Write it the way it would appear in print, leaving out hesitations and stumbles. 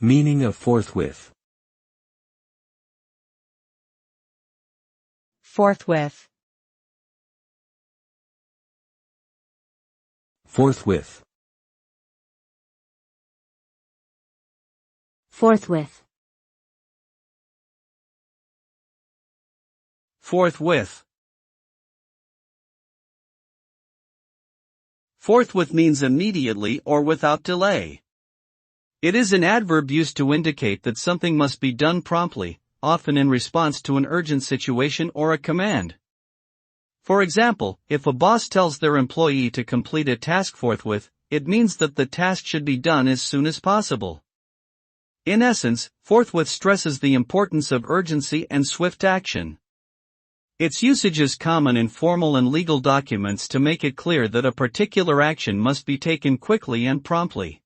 Meaning of forthwith. Forthwith. Forthwith. Forthwith. Forthwith. Forthwith means immediately or without delay. It is an adverb used to indicate that something must be done promptly, often in response to an urgent situation or a command. For example, if a boss tells their employee to complete a task forthwith, it means that the task should be done as soon as possible. In essence, forthwith stresses the importance of urgency and swift action. Its usage is common in formal and legal documents to make it clear that a particular action must be taken quickly and promptly.